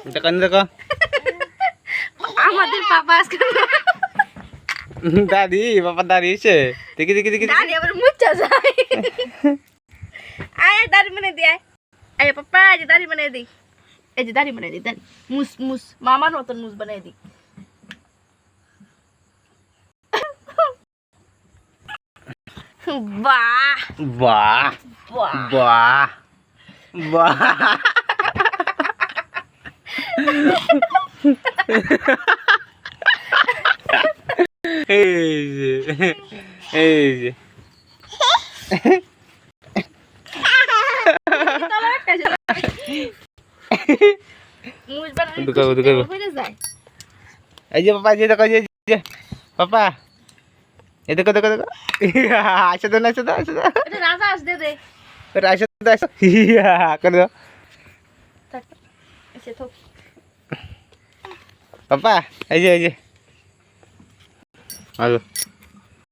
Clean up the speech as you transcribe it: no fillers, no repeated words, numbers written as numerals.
দেখো দেখো আমাদের পাপা আজকে দাদি বাবা দাঁড়িয়েছে দেখি দেখি দেখি দাদি আবার মুচ্ছা যায় আয় দাদি বানিয়ে দি আয় পাপা এই যে দাদি বানিয়ে দি এই যে দাদি বানিয়ে দি দাদি মুস মুস মামার মতন মুস বানিয়ে দি বাহ বাহ বাহ বাহ বাহ এই যে এই যে মুস বানালে দুকাবো দুকাবো হয়ে যায় এই যে পাপা যে দেখো যে পাপা এই দেখো দেখো দেখো আসে তো না আসে তো আসে তো এটা রাজা আস দে দে আসে তো আসে করে দাও থাক এসে থাক পাপা এই যে আলো